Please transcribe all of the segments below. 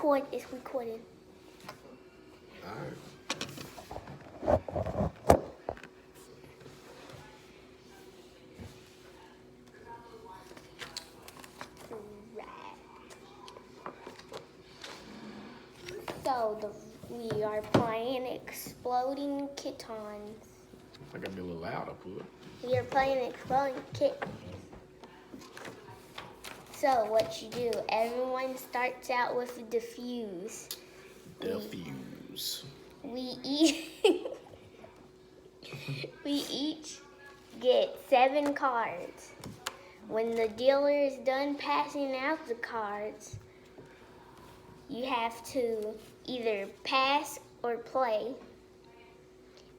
It's recorded. All right. So we are playing Exploding Kittens. I gotta be a little louder, Pooh. We are playing Exploding Kittens. So what you do, everyone starts out with a diffuse. Diffuse. We each get 7 cards. When the dealer is done passing out the cards, you have to either pass or play.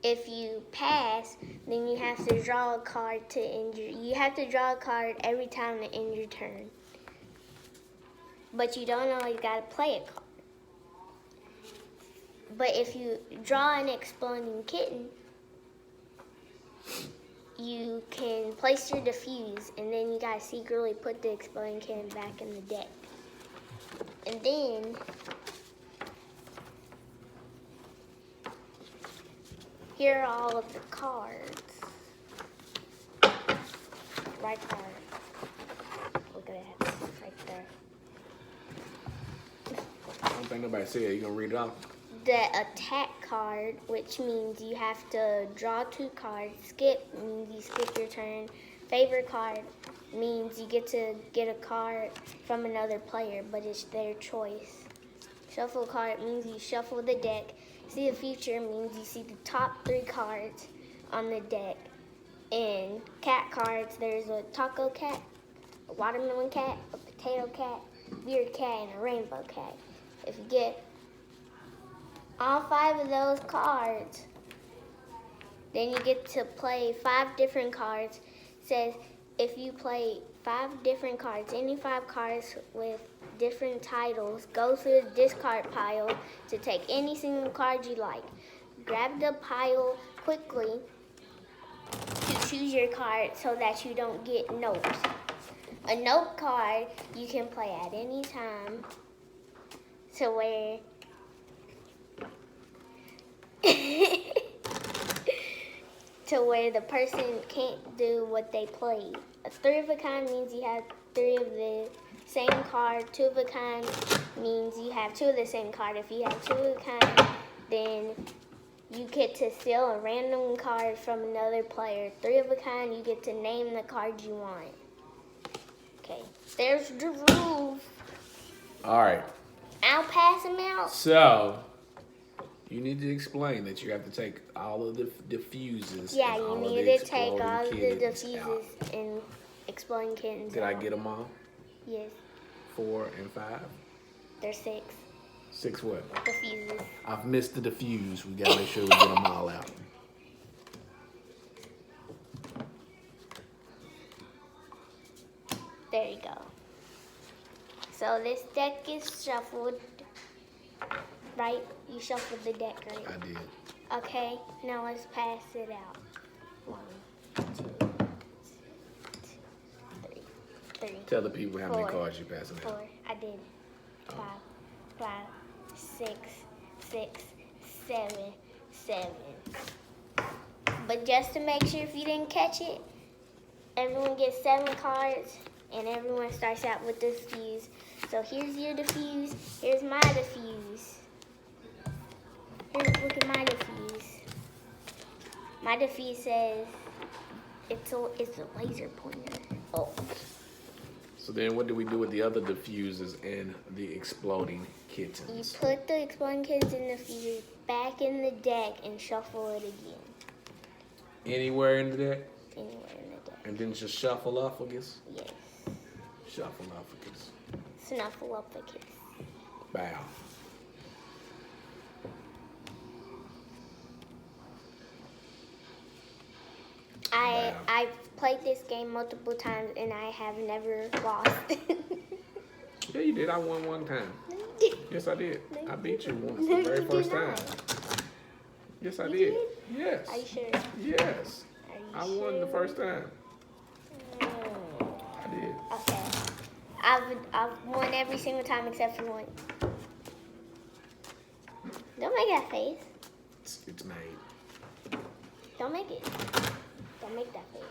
If you pass, then you have to draw a card to end your... You have to draw a card every time to end your turn. But you don't always got to play a card. But if you draw an exploding kitten, you can place your diffuse, and then you got to secretly put the exploding kitten back in the deck. And then here are all of the cards. Right there. Look at that. Right there. I don't think nobody said it. You gonna read it off? The attack card, which means you have to draw 2 cards. Skip means you skip your turn. Favorite card means you get to get a card from another player, but it's their choice. Shuffle card means you shuffle the deck. See the future means you see the top 3 cards on the deck. And cat cards, there's a taco cat, a watermelon cat, a potato cat, beard cat, and a rainbow cat. If you get all 5 of those cards, then you get to play 5 different cards. It says if you play 5 different cards, any 5 cards with different titles, go through the discard pile to take any single card you like. Grab the pile quickly to choose your card so that you don't get notes. A note card you can play at any time to where the person can't do what they played. A 3 of a kind means you have 3 of the same card. 2 of a kind means you have 2 of the same card. If you have 2 of a kind, then you get to steal a random card from another player. 3 of a kind, you get to name the card you want. Okay, there's the rules. All right. I'll pass them out. So, you need to explain that you have to take all of the diffuses. Yeah, and you all need of the to take all of the kittens diffuses out. and exploding kittens. Did I get them all? Yes. 4 and 5? There's 6 6 what? diffuses. I've missed the diffuse. We gotta make sure we get them all out. There you go. So this deck is shuffled, right? You shuffled the deck, right? I did. Okay, now let's pass it out. 1, 2, 3. Tell the people how many 4, cards you passing 4. out. I did. 5, 6, 7. But just to make sure if you didn't catch it, everyone gets 7 cards, and everyone starts out with the diffuse. So here's your diffuse. Here's my diffuse. Look at my diffuse. My diffuse says it's a laser pointer. Oh. So then what do we do with the other diffuses and the exploding You kittens? put the exploding kittens in the diffuse back in the deck and shuffle it again. Anywhere in the deck? Anywhere in the deck. And then just shuffle off, I guess? Yes. Shuffle off, I guess. Snuffle up the kiss. Bow. I've played this game multiple times and I have never lost. Yeah, you did. I won 1 time. Yes, I did. No, I beat you once No, the very you first did time. not. Yes, I You did. did? Yes. Are you sure? Yes. Are you I won the sure? first time. Mm. I did. Okay. I've won every single time except for 1. Don't make that face. It's made. Don't make it. Don't make that face.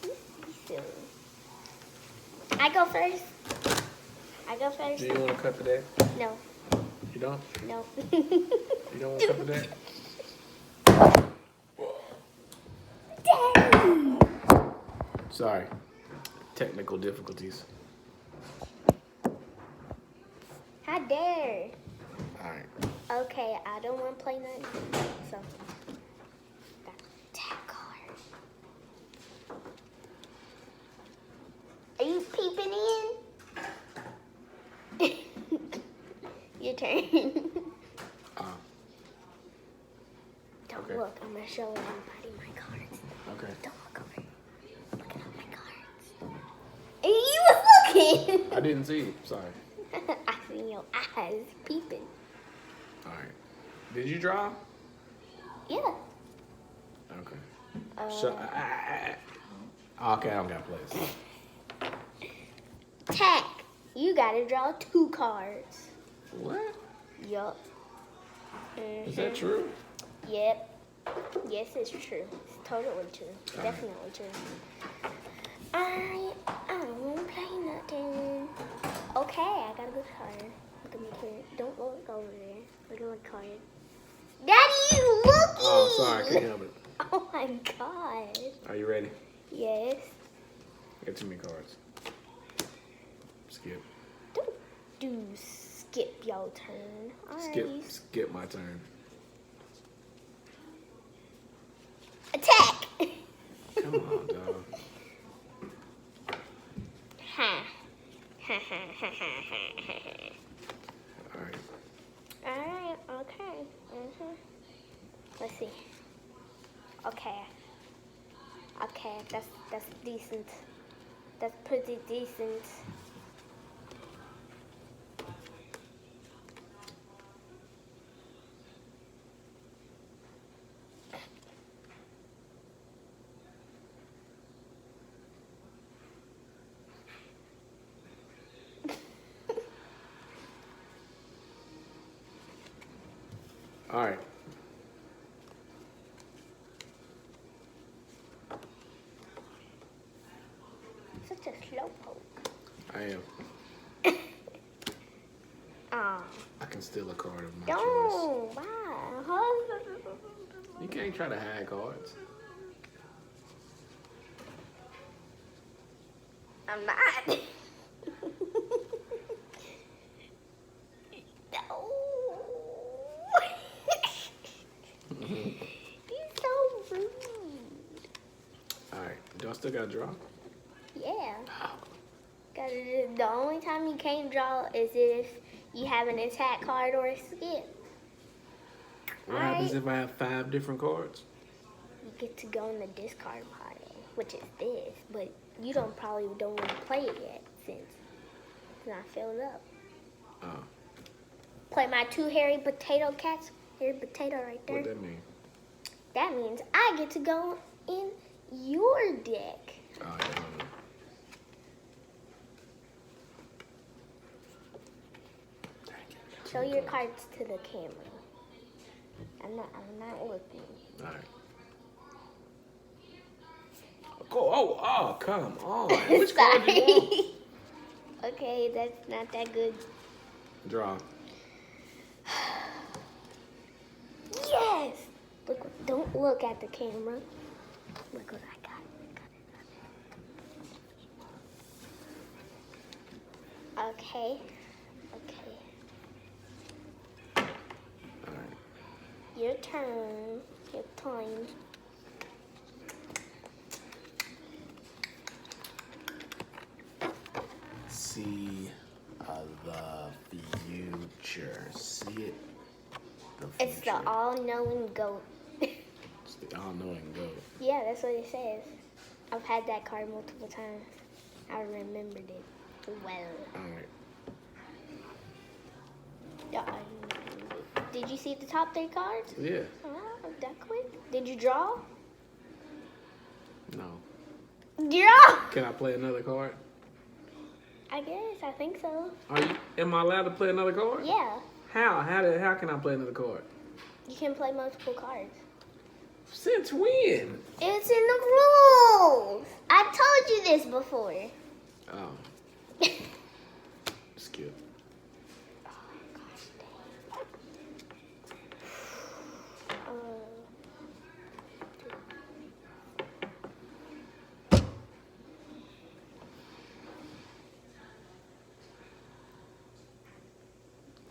You silly. I go first. I go first. Do you want to cut the deck? No. You don't? No. You don't want to cut the deck? Dang. Sorry. Technical difficulties. How dare. Alright. Okay, I don't want to play nothing. So, that card. Are you peeping in? Your turn. Don't Okay. look. I'm gonna show everybody my cards. Okay. Don't look over. Look at all my cards. And you was looking. I didn't see it. Sorry. I seen your eyes peeping. Alright. Did you draw? Yeah. Okay. Okay, I don't got place. Tack. You gotta draw 2 cards. What? Yup. Is that true? Yep. Yes, it's true. It's totally true. Definitely true. I don't want to play nothing. Okay, I got a good card. Look at my card. Don't look over there. Look at my card. Daddy, you looking! Oh, sorry, I can't help it. Oh my god. Are you ready? Yes. I got too many cards. Skip. Don't do skip your turn. Skip my turn. Attack! Come on, dog. Ha. Ha ha ha ha ha. Alright. Alright, okay. Let's see. Okay. Okay, that's decent. That's pretty decent. Alright. Such a slowpoke. I am. Aw. I can steal a card of my choice. Don't. Wow. You can't try to hide cards. I'm not. No. You're so rude. Alright. Do I still got to draw? Yeah. The only time you can't draw is if you have an attack card or a skip. What happens if I have 5 different cards? You get to go in the discard pile, which is this, but you probably don't want to play it yet since it's not filled up. Oh. Play my 2 hairy potato cats. Hairy potato right there. What that mean? That means I get to go in your deck. Oh, yeah, I don't know. Show your cards to the camera. I'm not looking. Alright. Oh, come on. Which card do you want? Okay, that's not that good. Draw. Yes! Look, don't look at the camera. Look what I got. Okay. Alright. Your turn. Your time. See the future. See it. The future. It's the all-knowing goat. It's the all-knowing goat. Yeah, that's what it says. I've had that card multiple times. I remembered it well. Alright. Did you see the top 3 cards? Yeah. Oh, that quick. Did you draw? No. Draw! Can I play another card? I I guess. I think so. Am I allowed to play another card? Yeah. How? How can I play another card? You can play multiple cards. Since when? It's in the rules. I told you this before. Oh. Skip. Oh, gosh dang.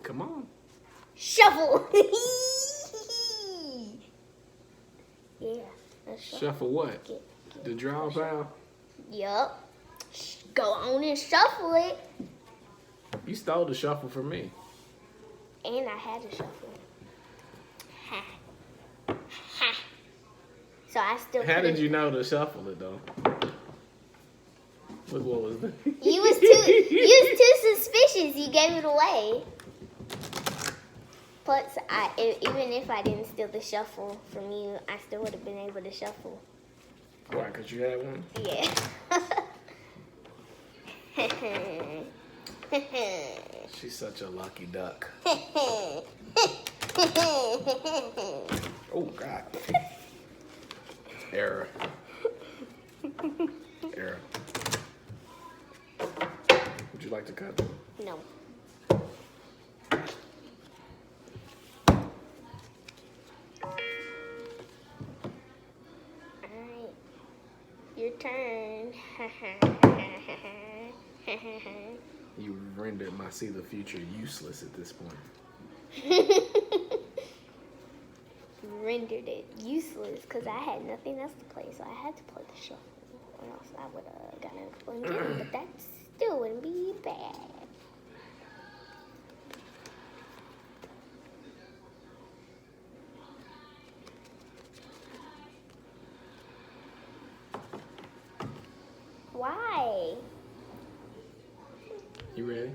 Come on. Shuffle. Yeah. Let's Shuffle what? Get The draw pile? Yup. Go on and shuffle it. You stole the shuffle from me. And I had to shuffle. Ha. Ha. So I still How did couldn't- you know to shuffle it though? What was that? You was too suspicious. You gave it away. Plus, even if I didn't steal the shuffle from you, I still would have been able to shuffle. Why? Cause you had one. Yeah. She's such a lucky duck. Oh God. Error. Error. Would you like to cut? No. Alright. Your turn. You rendered my see the future useless at this point. Rendered it useless because I had nothing else to play, so I had to play the shuffle. Or else I would have gotten an exploding kitten, but that still wouldn't be bad. Why? You ready?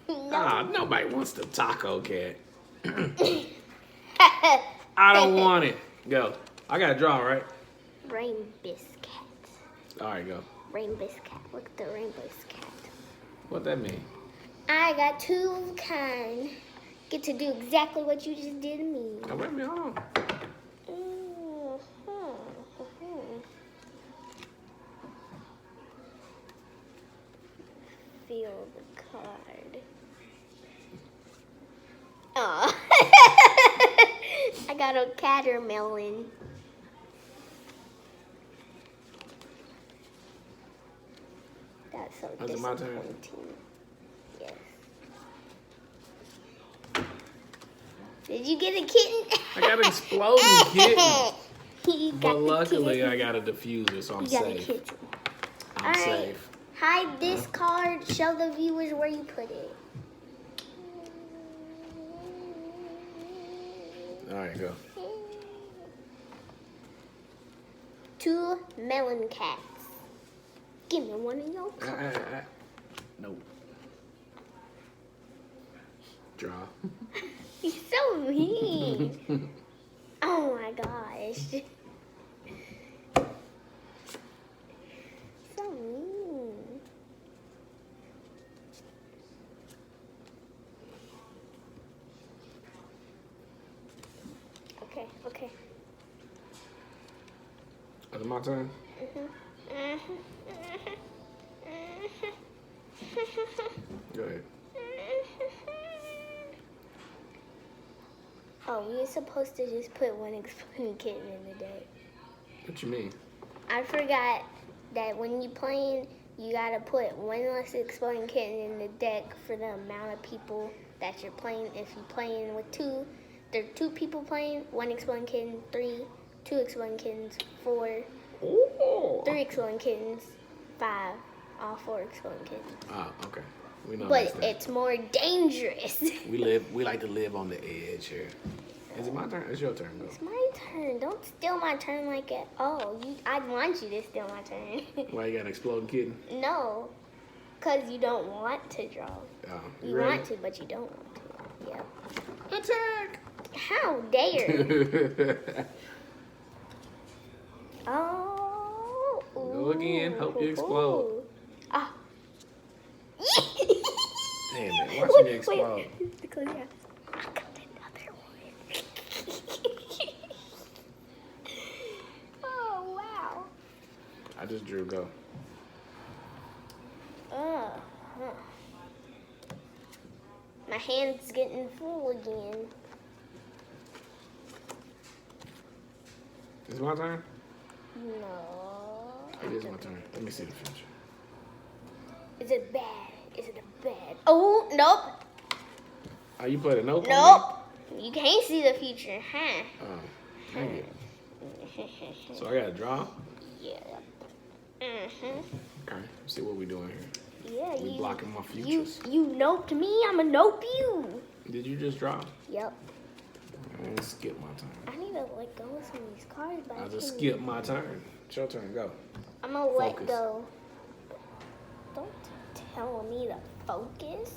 No. Ah, nobody wants the taco cat. I don't want it. Go. I got to draw, right? Rainbow cat. All right, go. Rainbow cat. Look at the rainbow cat. What that mean? I got two of a kind. Get to do exactly what you just did to me. Oh, wait a minute, hold on. Feel the card. Oh. I got a catermelon. That's so Is it my turn? disappointing. Yes. Did you get a kitten? I got an exploding kitten. You got But the luckily, kitten. I got a diffuser, so I'm You got a safe. kitten. I'm All right. safe. Hide this card. Show the viewers where you put it. All right, go. Two melon cats. Give me one of your cards. Nope. Draw. You're so mean. Oh my gosh. So mean. Okay. Is it my turn? Go ahead. Oh, we were supposed to just put one exploding kitten in the deck. What you mean? I forgot that when you playing, you gotta put one less exploding kitten in the deck for the amount of people that you're playing. If you're playing with two, there are two people playing, one exploding kitten, three, two exploding kittens, four, Oh. three exploding kittens, five, all four exploding kittens. Ah, okay. We know But that's that. it's more dangerous. We like to live on the edge here. Is it my turn? It's your turn, go. It's my turn. Don't steal my turn like it. Oh, I want you to steal my turn. Why you got an exploding kitten? No, because you don't want to draw. Oh, You ready? want to, but you don't want to. Yep. Attack! How dare? Oh. Go again. Hope you explode. Ah. Damn it. Watch me explode. Because, yeah. I got another one. Oh, wow. I just drew go. My hand's getting full again. Is it my turn? No. It is my turn. Let me see the future. Is it bad? Is it a bad? Oh, nope. Oh, you played a nope? Nope. You can't see the future, huh? Oh, dang it. So I got to draw? Yeah. Mm-hmm. Okay, let's see what we doing here. Yeah, We blocking my futures. You noped me, I'ma nope you. Did you just draw? Yep. I'm gonna skip my turn. I need to let go of some of these cards, but I'll just skip my turn. It's your turn, go. I'm gonna let Focus. go. Don't tell me to focus.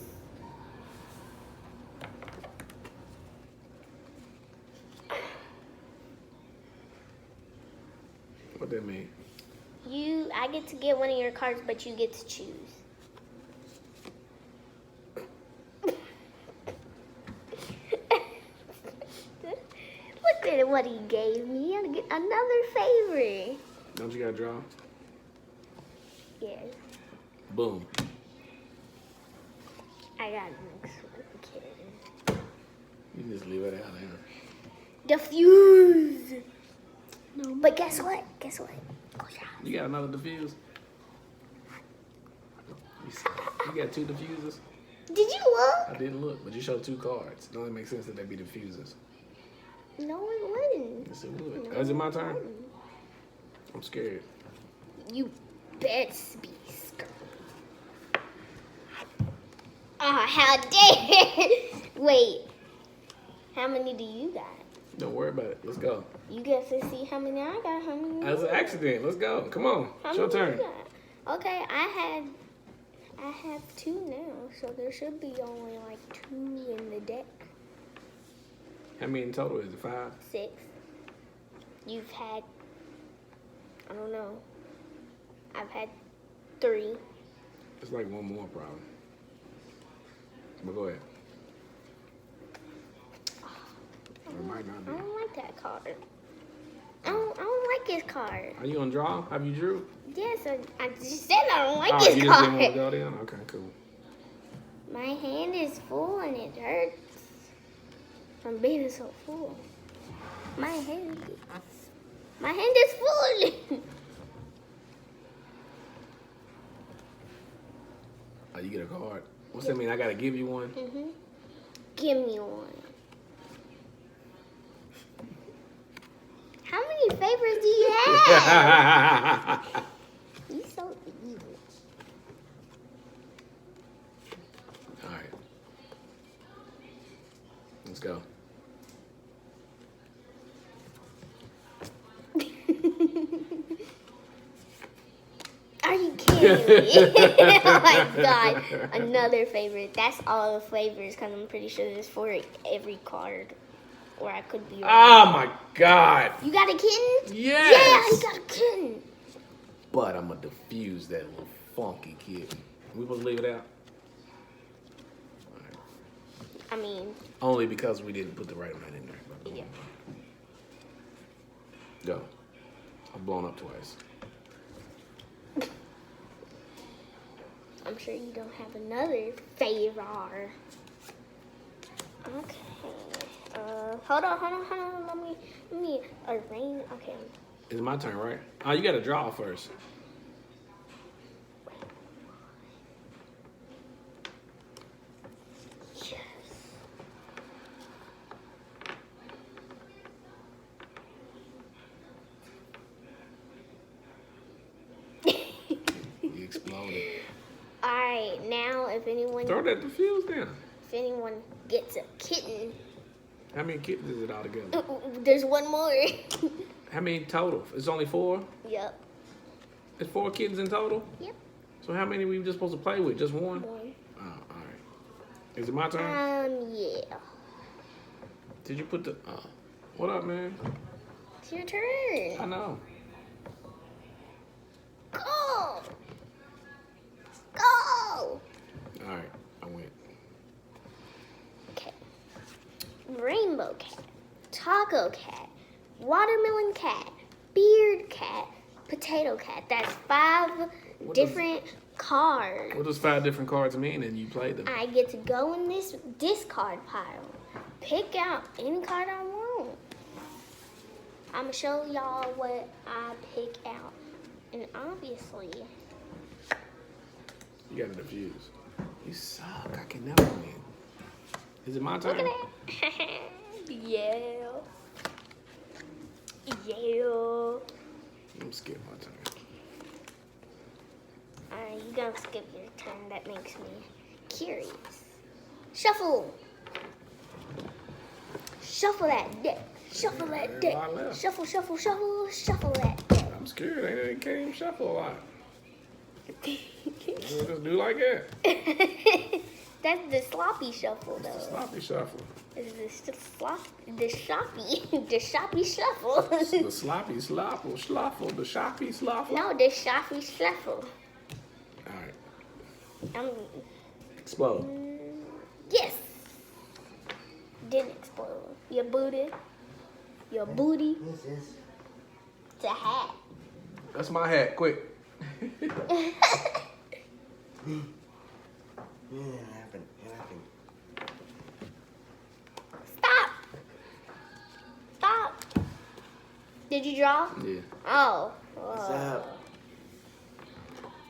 What that mean? I get to get one of your cards, but you get to choose. Look at what he gave me. Another favor. Don't you gotta draw? Yes. Boom. I got next one, kitten. You just leave it out there. Diffuse. No, but guess what? Guess what? Oh, yeah. You got another diffuse? You got two diffusers? Did you look? I didn't look, but you showed two cards. It only makes sense that they be diffusers. No, it wouldn't. Yes, it would. No, Is it my it turn? wouldn't. I'm scared. You best be scared. Oh, how dare! Wait, how many do you got? Don't worry about it. Let's go. You get to see how many I got. How many? That's an accident. Let's go. Come on. It's your turn. You got? Okay, I have two now, so there should be only like two in the deck. How many in total? Is it 5? 6. You've had, I don't know. I've had 3. It's like one more problem. But go ahead. Or it might not I be. don't like that card. I don't like his card. Are you gonna draw? Have you drew? Yes, I just said I don't like Oh, his you just didn't want to card. go down? Okay, cool. My hand is full and it hurts from being so full. My hand is full. Oh, you get a card. What's that mean? I gotta give you one? Mm-hmm. Give me one. How many favors do you have? You're so evil. All right. Let's go. Are you kidding me? Oh my god. Another favorite. That's all the flavors because I'm pretty sure there's 4 every card. Or I could be wrong. Oh my God. You got a kitten? Yes. Yeah, he got a kitten. But I'm gonna diffuse that little funky kid. We supposed to leave it out? All right. I mean, Only because we didn't put the right amount in there. yeah. Go. I've blown up twice. I'm sure you don't have another favor. Okay. Hold on. Let me arrange. Okay. It's my turn, right? Oh, you gotta draw first. You exploded. All right. Now, if anyone gets a kitten, How many kittens is it all together? there's one more. How many total? It's only 4? Yep. It's 4 kittens in total? Yep. So how many we just supposed to play with? Just one? One. Oh, all right. Is it my turn? Yeah. Did you put the... what up, man? It's your turn. I know. go. All right, I went. Okay. Rainbow cat, taco cat, watermelon cat, beard cat, potato cat. That's 5 different cards. What does 5 different cards mean and you play them? I get to go in this discard pile, pick out any card I want. I'm gonna show y'all what I pick out. And obviously, You got to diffuse. You suck. I can never win. Is it my turn? look at that. Yeah. Yeah. I'm skip my turn. Alright, you gonna skip your turn. That makes me curious. Shuffle. Shuffle that deck. Shuffle that deck. Shuffle, shuffle, shuffle, shuffle that deck. I'm scared. I can't even shuffle a lot. We'll just do like that. That's the sloppy shuffle, though. It's a sloppy shuffle. It's the shoppy shuffle. The sloppy shuffle. The shoppy shuffle. No, the shoppy shuffle. All right. Explode. Yes. Didn't explode. Your booty. Your booty. What's this? It's a hat. That's my hat. Quick. It happened. Stop. Stop. Did you draw? Yeah. Oh. What's up?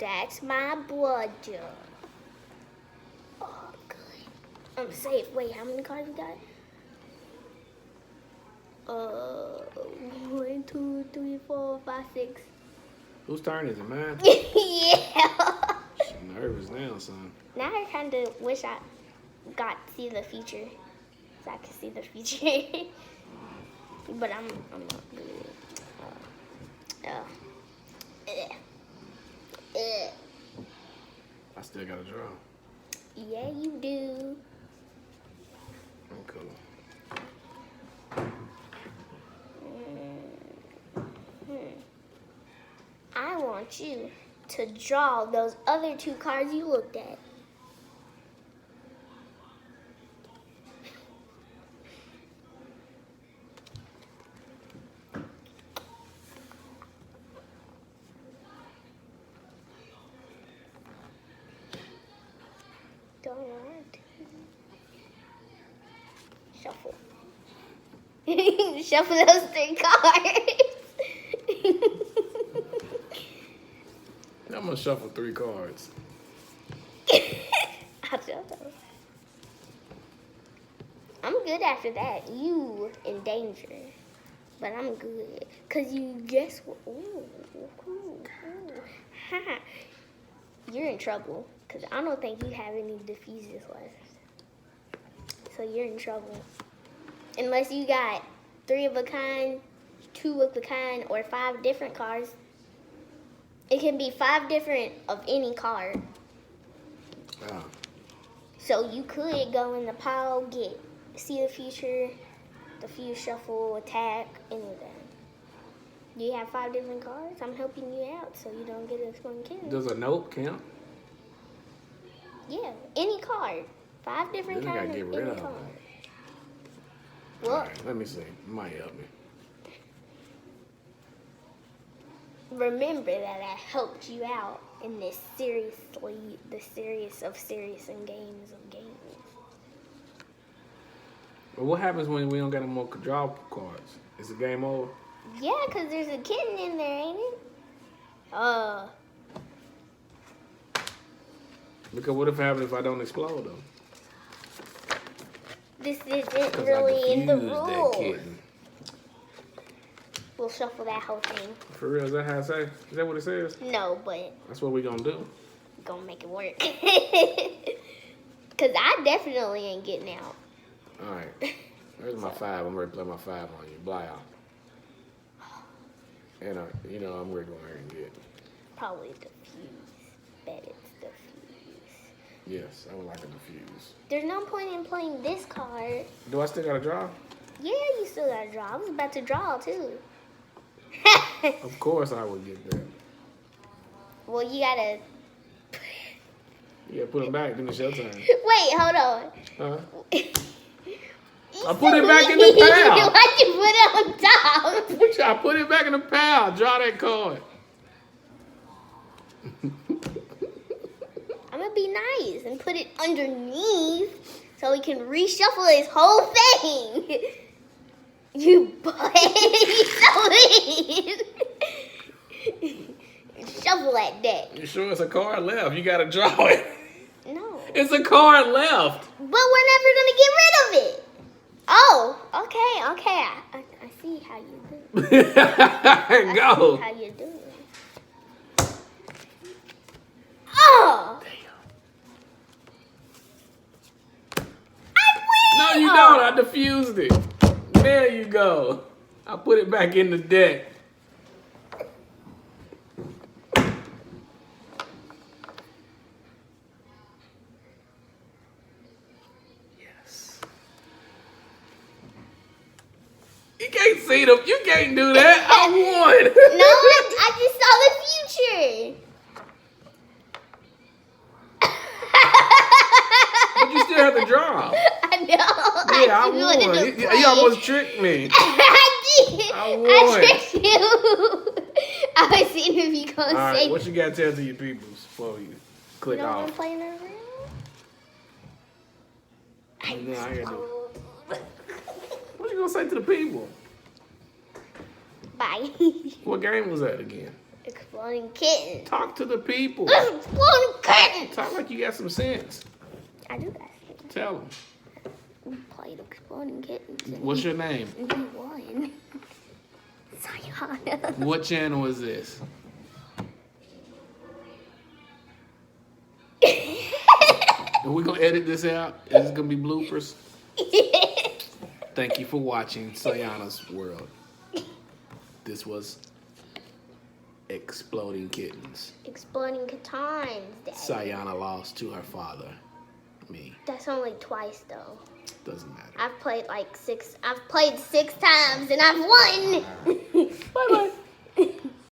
That's my blood jug. Oh, good. I'm safe. Wait, how many cards we got? 1, 2, 3, 4, 5, 6. Whose turn is it, man? Yeah. I'm nervous now, son. Now I kind of wish I got to see the future, so I could see the future. But I'm not good. I still got to draw. Yeah, you do. I'm cool. I want you to draw those other 2 cards you looked at. Don't want to. Shuffle. Shuffle those 3 cards. I'm going to shuffle 3 cards. I'll shuffle. I'm good after that. You in danger. But I'm good. Because you guess what? Ooh. Ha. You're in trouble. Because I don't think you have any diffuses left. So you're in trouble. Unless you got 3 of a kind, 2 of a kind, or 5 different cards. It can be 5 different of any card. Ah. So you could go in the pile, get see the future, diffuse, shuffle, attack, any of that. You have 5 different cards. I'm helping you out so you don't get a exploding kitten. Does a note count? Yeah, any card. 5 different Then I cards. gotta get of rid any of them. card. All Well, right, let me see. It might help me. remember that I helped you out in this the serious of serious and games of games. But what happens when we don't get any more draw cards? Is the game over? Yeah, because there's a kitten in there, ain't it? Because what if it happens if I don't explode them? This isn't 'Cause really I in the diffused that rules. kitten. We'll shuffle that whole thing. For real, is that how it say? Is that what it says? No, but That's what we gonna do. gonna make it work. Because I definitely ain't getting out. All right. There's my 5. I'm ready to play my 5 on you. Bly out. And I'm ready to go ahead and get. Probably diffuse. Bet it's diffuse. Yes, I would like a diffuse. There's no point in playing this card. Do I still gotta draw? Yeah, you still gotta draw. I was about to draw too. Of course I would get that. Well, you gotta. Yeah, put them back. Then it's your turn. Wait, hold on. Huh? I put it back in the pile. Why'd you put it on top? I put it back in the pile. Draw that card. I'm gonna be nice and put it underneath so we can reshuffle this whole thing. You butt. You so mean. Shuffle that deck. You sure it's a card left? You gotta draw it. No. It's a card left. But we're never gonna get rid of it. Oh, okay. I see how you do it. I Go. see how you do it. Oh! Damn. No, you don't. I diffused it. There you go. I put it back in the deck. Yes. You can't see them. You can't do that. I won. No, I just saw the future. But you still have to draw. I know. Yeah, I just wanted won. to You play. almost tricked me. I did. I I won. tricked you. I was seeing if you gonna All right, say. what you got to tell to your peoples before you click No, I'm off? playing around. No, I gotta do it. What you gonna say to the people? Bye. What game was that again? Exploding kittens. Talk to the people. Exploding kittens. Talk like you got some sense. I do that. Tell them. We played exploding kittens. And What's your name? we won. Cy'Yanna. What channel is this? Are we gonna edit this out? Is it gonna be bloopers? Thank you for watching Cy'Yanna's World. This was Exploding Kittens. Exploding kittens. Dad. Cy'Yanna lost to her father. Me. That's only twice though. Doesn't matter. I've played 6 times and I've won. Bye bye.